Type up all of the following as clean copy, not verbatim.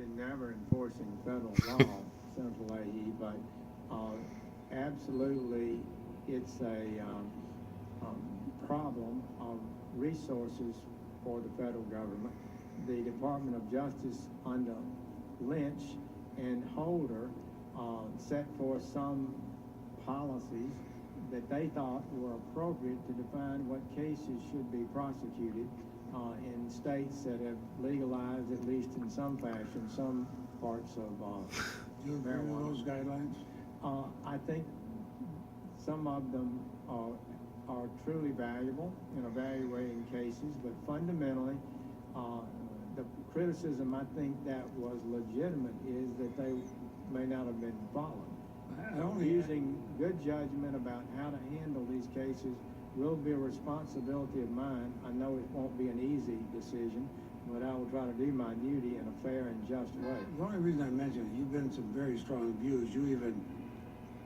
been never enforcing federal law, Senator Leahy, but absolutely it's a problem of resources for the federal government. The Department of Justice under Lynch and Holder set forth some policies that they thought were appropriate to define what cases should be prosecuted in states that have legalized, at least in some fashion, some parts of Do you agree with those guidelines? I think some of them are truly valuable in evaluating cases, but fundamentally, the criticism I think that was legitimate is that they may not have been followed. Using good judgment about how to handle these cases will be a responsibility of mine. I know it won't be an easy decision, but I will try to do my duty in a fair and just way. The only reason I mention it, you've been some very strong views. You even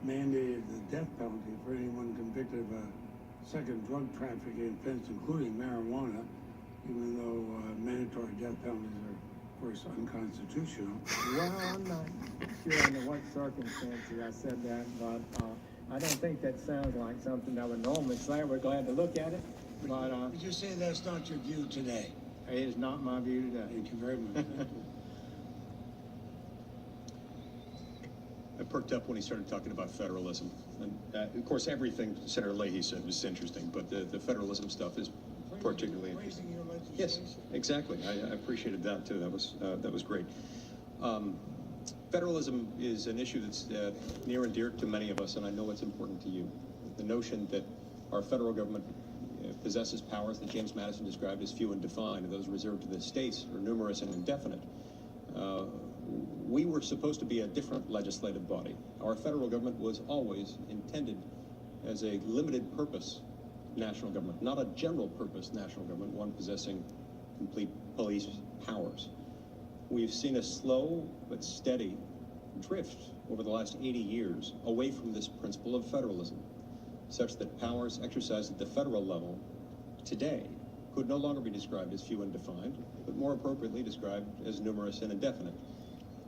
mandated the death penalty for anyone convicted of a second drug trafficking offense, including marijuana, even though mandatory death penalties are, of course, unconstitutional. Well, I'm not sure under what circumstances I said that, but I don't think that sounds like something I would normally say. We're glad to look at it, but Would you say that's not your view today? it is not my view today. Thank you very much. I perked up when he started talking about federalism. And of course, everything Senator Leahy said was interesting, but the federalism stuff is particularly interesting. Your Yes, legislation? exactly. I appreciated that too. That was great. Federalism is an issue that's near and dear to many of us, and I know it's important to you. The notion that our federal government possesses powers that James Madison described as few and defined, and those reserved to the states are numerous and indefinite. We were supposed to be a different legislative body. Our federal government was always intended as a limited purpose national government, not a general purpose national government, one possessing complete police powers. We've seen a slow but steady drift over the last 80 years away from this principle of federalism, such that powers exercised at the federal level today could no longer be described as few and defined, but more appropriately described as numerous and indefinite.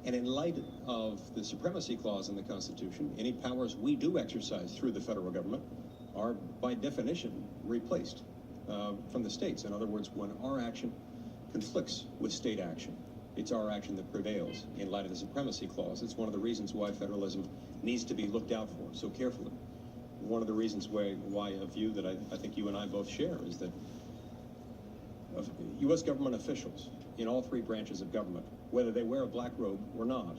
And in light of the supremacy clause in the Constitution, any powers we do exercise through the federal government are by definition replaced from the states. In other words, when our action conflicts with state action, it's our action that prevails in light of the supremacy clause. It's one of the reasons why federalism needs to be looked out for so carefully. One of the reasons why a view that I think you and I both share is that U.S. government officials in all three branches of government, whether they wear a black robe or not,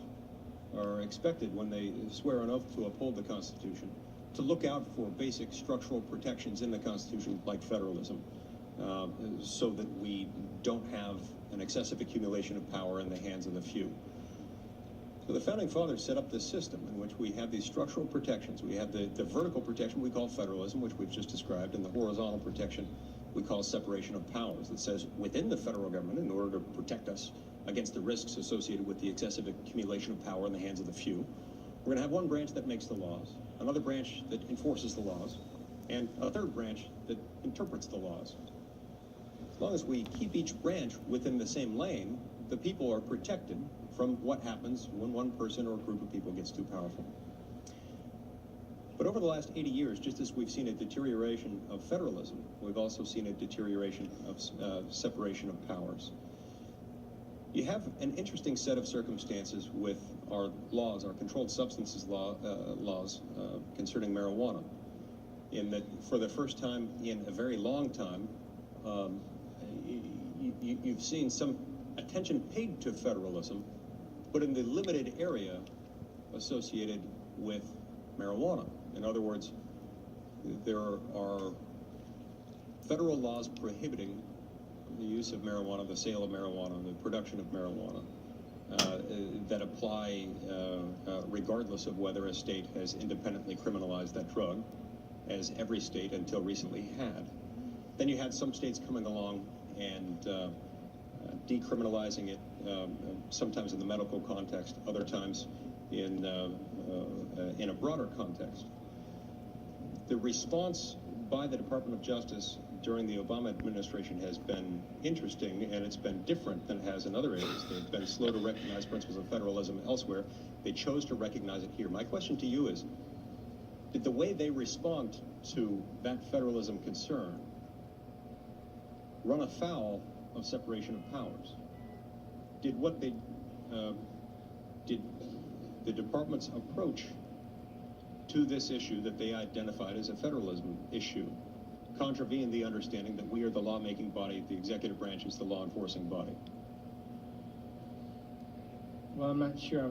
are expected when they swear an oath to uphold the Constitution to look out for basic structural protections in the Constitution like federalism, so that we don't have an excessive accumulation of power in the hands of the few. So the Founding Fathers set up this system in which we have these structural protections. We have the vertical protection we call federalism, which we've just described, and the horizontal protection we call separation of powers, that says within the federal government, in order to protect us against the risks associated with the excessive accumulation of power in the hands of the few, we're going to have one branch that makes the laws, another branch that enforces the laws, and a third branch that interprets the laws. As long as we keep each branch within the same lane, the people are protected from what happens when one person or a group of people gets too powerful. But over the last 80 years, just as we've seen a deterioration of federalism, we've also seen a deterioration of separation of powers. You have an interesting set of circumstances with our laws, our controlled substances laws concerning marijuana, in that for the first time in a very long time, you've seen some attention paid to federalism, but in the limited area associated with marijuana. In other words, there are federal laws prohibiting the use of marijuana, the sale of marijuana, the production of marijuana, that apply regardless of whether a state has independently criminalized that drug, as every state until recently had. Then you had some states coming along and decriminalizing it, sometimes in the medical context, other times in a broader context. The response by the Department of Justice, during the Obama administration has been interesting, and it's been different than it has in other areas. They've been slow to recognize principles of federalism elsewhere. They chose to recognize it here. My question to you is, did the way they respond to that federalism concern run afoul of separation of powers? Did what they did the department's approach to this issue that they identified as a federalism issue contravene the understanding that we are the lawmaking body, the executive branch is the law enforcing body? Well, I'm not sure I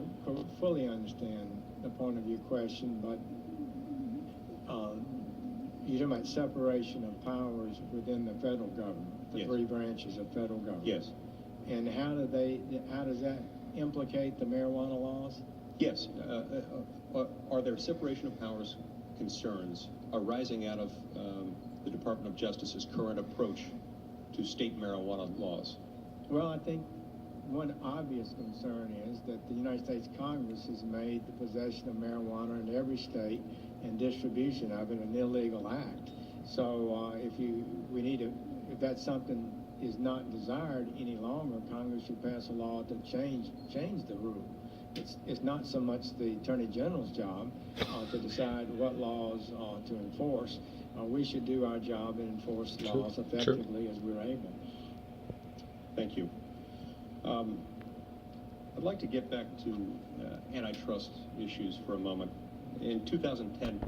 fully understand the point of your question, but you're talking about separation of powers within the federal government, the Yes. three branches of federal government. Yes. And how does that implicate the marijuana laws? Yes. Are there separation of powers concerns arising out of the Department of Justice's current approach to state marijuana laws? Well, I think one obvious concern is that the United States Congress has made the possession of marijuana in every state and distribution of it an illegal act. So if that's something is not desired any longer, Congress should pass a law to change the rule. It's not so much the Attorney General's job to decide what laws to enforce. We should do our job and enforce laws effectively as we're able. Thank you. I'd like to get back to antitrust issues for a moment. In 2010,